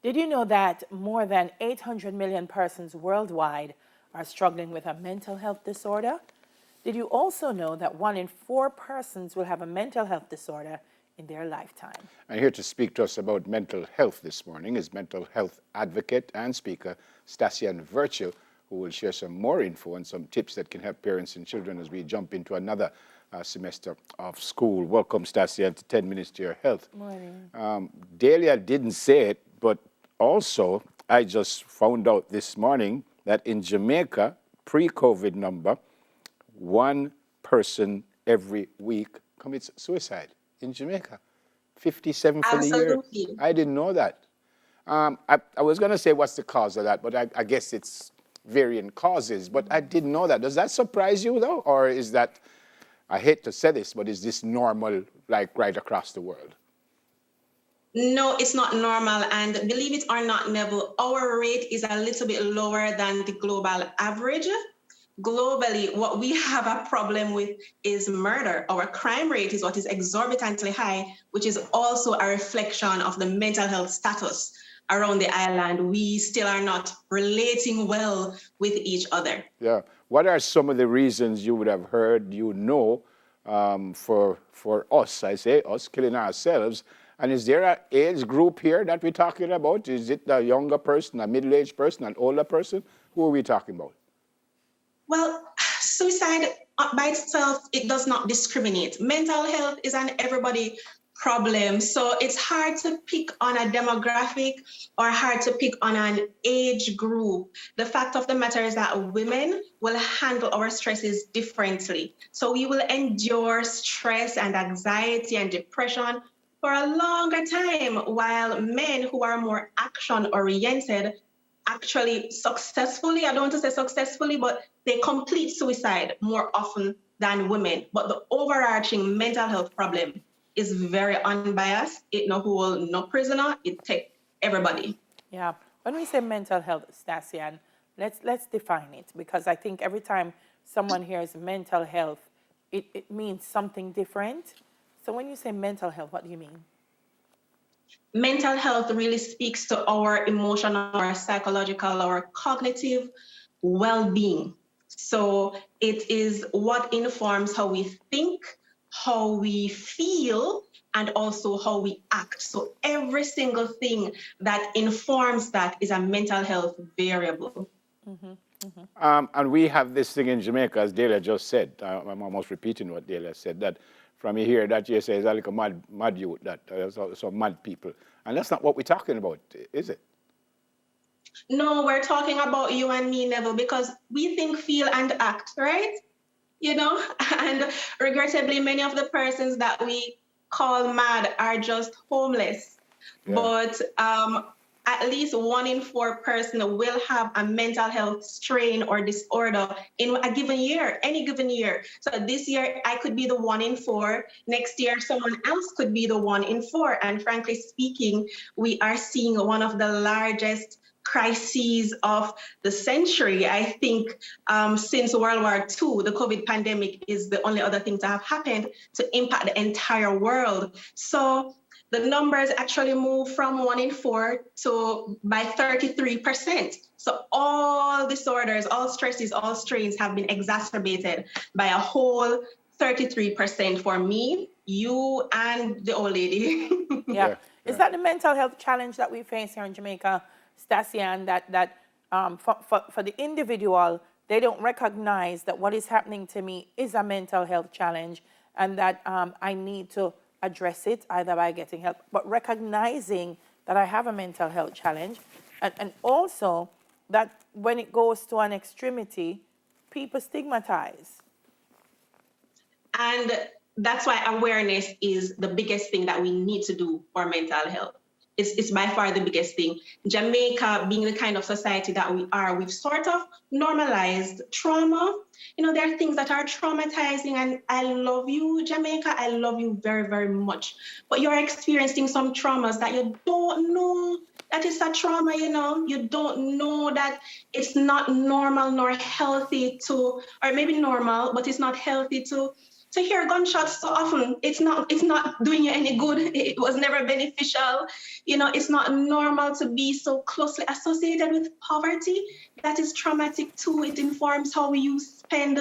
Did you know that more than 800 million persons worldwide are struggling with a mental health disorder? Did you also know that 1 in 4 persons will have a mental health disorder in their lifetime? And here to speak to us about mental health this morning is mental health advocate and speaker Stasian Virtue, who will share some more info and some tips that can help parents and children as we jump into another semester of school. Welcome, Stasian, to 10 Minutes to Your Health. Morning. Delia didn't say it, but also I just found out this morning that in Jamaica, pre-COVID number, 1 person every week commits suicide in Jamaica. 57 for the year. Absolutely. I didn't know that. I was going to say what's the cause of that, but I guess it's varying causes, but I didn't know that. Does that surprise you, though? Or is that, I hate to say this, but is this normal, like right across the world? No, it's not normal. And believe it or not, Neville, our rate is a little bit lower than the global average. Globally, what we have a problem with is murder. Our crime rate is what is exorbitantly high, which is also a reflection of the mental health status around the island. We still are not relating well with each other. Yeah. What are some of the reasons you would have heard, for us, I say us, killing ourselves? And is there an age group here that we're talking about? Is it a younger person, a middle-aged person, an older person? Who are we talking about? Well, suicide by itself, it does not discriminate. Mental health is an everybody problem. So it's hard to pick on a demographic or hard to pick on an age group. The fact of the matter is that women will handle our stresses differently. So we will endure stress and anxiety and depression for a longer time, while men who are more action-oriented actually successfully, I don't want to say successfully, but they complete suicide more often than women. But the overarching mental health problem is very unbiased. It no hold no prisoner, it take everybody. Yeah. When we say mental health, Stasian, let's define it, because I think every time someone hears mental health, it means something different. So when you say mental health, what do you mean? Mental health really speaks to our emotional, our psychological, our cognitive well-being. So it is what informs how we think, how we feel, and also how we act. So every single thing that informs that is a mental health variable. And we have this thing in Jamaica, as Delia just said. I'm almost repeating what Delia said, that from here that you say is like a mad youth, that so mad people. And that's not what we're talking about, is it? No, we're talking about you and me, Neville, because we think, feel, and act, right? You know, and regrettably, many of the persons that we call mad are just homeless. Yeah. But at least 1 in 4 person will have a mental health strain or disorder in a given year, any given year. So this year, I could be the 1 in 4. Next year, someone else could be the 1 in 4. And frankly speaking, we are seeing one of the largest crises of the century. I think since World War II, the COVID pandemic is the only other thing to have happened to impact the entire world. So the numbers actually move from 1 in 4 to by 33%. So all disorders, all stresses, all strains have been exacerbated by a whole 33% for me, you, and the old lady. Yeah. Is that the mental health challenge that we face here in Jamaica, Stasian, that for the individual, they don't recognize that what is happening to me is a mental health challenge, and that I need to address it either by getting help, but recognizing that I have a mental health challenge, and also that when it goes to an extremity, people stigmatize. And that's why awareness is the biggest thing that we need to do for mental health. It's by far the biggest thing. Jamaica, being the kind of society that we are, we've sort of normalized trauma. You know, there are things that are traumatizing, and I love you, Jamaica. I love you very, very much. But you're experiencing some traumas that you don't know that it's a trauma, you know. You don't know that it's not normal nor healthy to, or maybe normal, but it's not healthy to to hear gunshots so often. It's not doing you any good. It was never beneficial. It's not normal to be so closely associated with poverty. That is traumatic too. It informs how you spend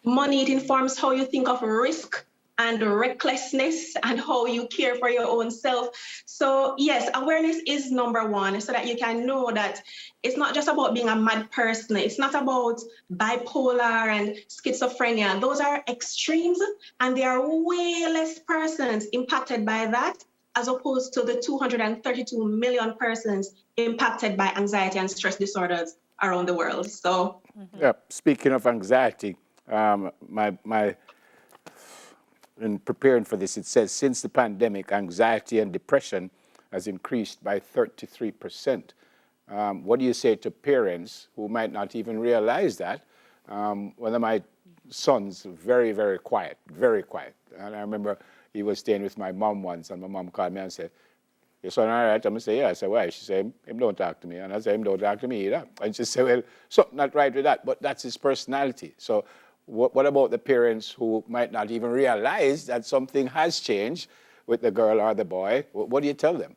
money. It informs how you think of risk and recklessness and how you care for your own self. So yes, awareness is number one, so that you can know that it's not just about being a mad person. It's not about bipolar and schizophrenia. Those are extremes, and there are way less persons impacted by that as opposed to the 232 million persons impacted by anxiety and stress disorders around the world. So Yeah, speaking of anxiety, my in preparing for this, it says since the pandemic, anxiety and depression has increased by 33%. What do you say to parents who might not even realize that? One of my sons, very, very quiet, very quiet. And I remember he was staying with my mom once, and my mom called me and said, "Your son all right?" I'm going to say, "Yeah." I said, "Why?" She said, "Him don't talk to me." And I said, "Him don't talk to me either." And she said, "Well, something not right with that, but that's his personality." So what about the parents who might not even realize that something has changed with the girl or the boy? What do you tell them?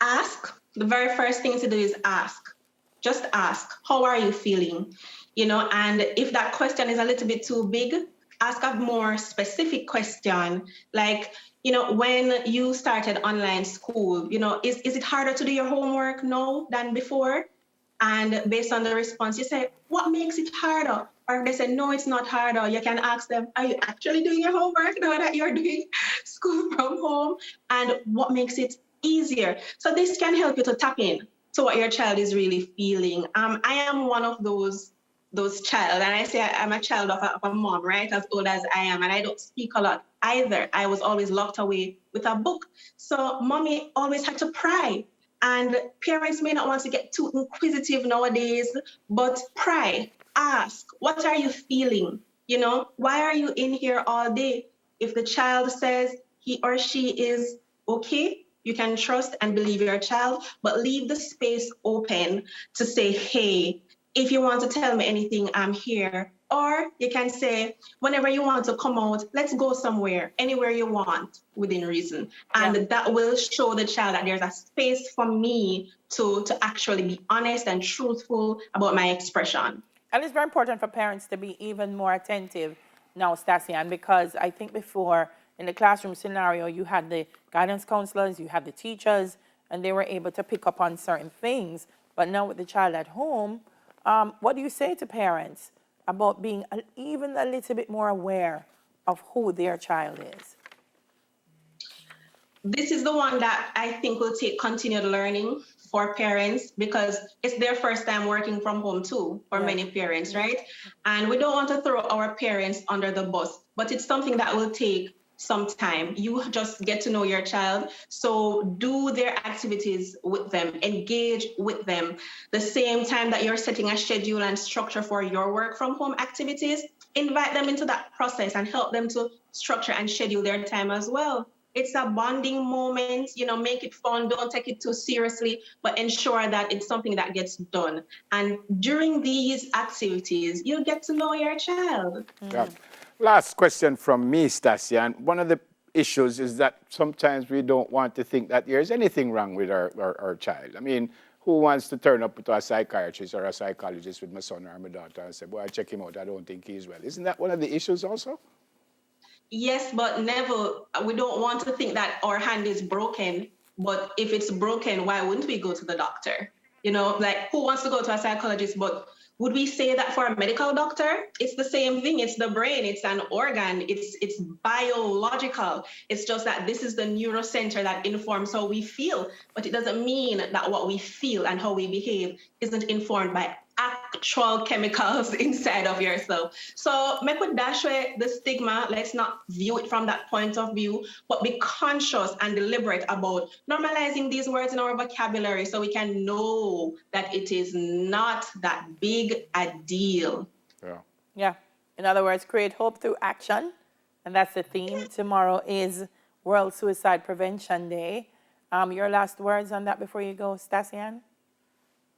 ask. The very first thing to do is ask. Just ask, how are you feeling? And if that question is a little bit too big, ask a more specific question. Like, when you started online school, is it harder to do your homework now than before? And based on the response, you say, what makes it harder? Or they say, no, it's not harder. You can ask them, are you actually doing your homework now that you're doing school from home? And what makes it easier? So this can help you to tap in to what your child is really feeling. I am one of those child, and I say I'm a child of a mom, right? As old as I am, and I don't speak a lot either. I was always locked away with a book. So mommy always had to pry. And parents may not want to get too inquisitive nowadays, but pry, ask, what are you feeling? Why are you in here all day? If the child says he or she is okay, you can trust and believe your child, but leave the space open to say, hey, if you want to tell me anything, I'm here. Or you can say, whenever you want to come out, let's go somewhere, anywhere you want within reason. And that will show the child that there's a space for me to actually be honest and truthful about my expression. And it's very important for parents to be even more attentive now, Stasian, because I think before in the classroom scenario, you had the guidance counselors, you had the teachers, and they were able to pick up on certain things. But now with the child at home, what do you say to parents about being even a little bit more aware of who their child is? This is the one that I think will take continued learning for parents, because it's their first time working from home too, for many parents, right? And we don't want to throw our parents under the bus, but it's something that will take some time. You just get to know your child. So do their activities with them, engage with them. The same time that you're setting a schedule and structure for your work from home activities, invite them into that process and help them to structure and schedule their time as well. It's a bonding moment, make it fun. Don't take it too seriously, but ensure that it's something that gets done. And during these activities, you'll get to know your child. Yeah. Last question from me, Stasian. One of the issues is that sometimes we don't want to think that there's anything wrong with our child. I mean, who wants to turn up to a psychiatrist or a psychologist with my son or my daughter and say, "Boy, check him out. I don't think he's well." Isn't that one of the issues also? Yes, but never, we don't want to think that our hand is broken. But if it's broken, why wouldn't we go to the doctor? Like, who wants to go to a psychologist? But would we say that for a medical doctor? It's the same thing. It's the brain. It's an organ. It's biological. It's just that this is the neurocenter that informs how we feel. But it doesn't mean that what we feel and how we behave isn't informed by actual chemicals inside of yourself. So make we dash away the stigma. Let's not view it from that point of view, but be conscious and deliberate about normalizing these words in our vocabulary so we can know that it is not that big a deal. Yeah. In other words, create hope through action. And that's the theme. Tomorrow is World Suicide Prevention Day. Your last words on that before you go, Stasian?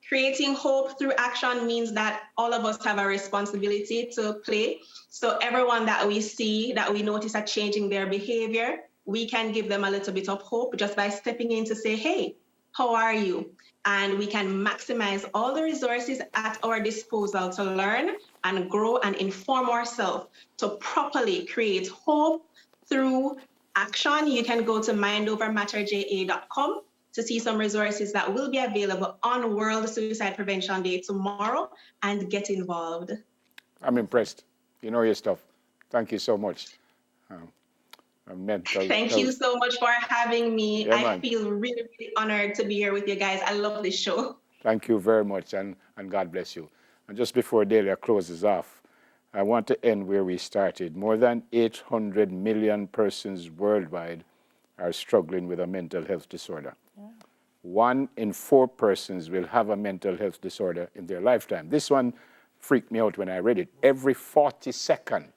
Creating hope through action means that all of us have a responsibility to play. So everyone that we see, that we notice are changing their behavior, we can give them a little bit of hope just by stepping in to say, hey, how are you? And we can maximize all the resources at our disposal to learn and grow and inform ourselves to properly create hope through action. You can go to mindovermatterja.com to see some resources that will be available on World Suicide Prevention Day tomorrow and get involved. I'm impressed. You know your stuff. Thank you so much. Thank you so much for having me. Yeah, I man. feel really, really honored to be here with you guys. I love this show. Thank you very much, and God bless you. And just before Delia closes off, I want to end where we started. More than 800 million persons worldwide are struggling with a mental health disorder. Yeah. 1 in 4 persons will have a mental health disorder in their lifetime. This one freaked me out when I read it. Every 40 seconds,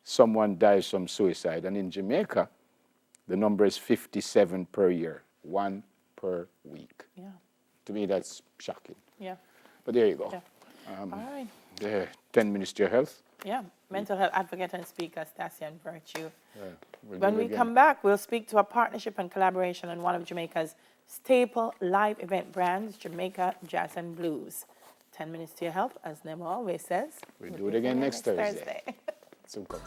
someone dies from suicide. And in Jamaica, the number is 57 per year, 1 per week. Yeah. To me, that's shocking. Yeah. But there you go. Yeah. All right. 10 minutes to your health. Yeah. Mental health advocate and speaker, Stacy and Virtue. Yeah, we'll When do it we again. come back, we'll speak to a partnership and collaboration on one of Jamaica's staple live event brands, Jamaica Jazz and Blues. 10 minutes to your health, as Nemo always says. We'll do it again next Thursday. Soon come.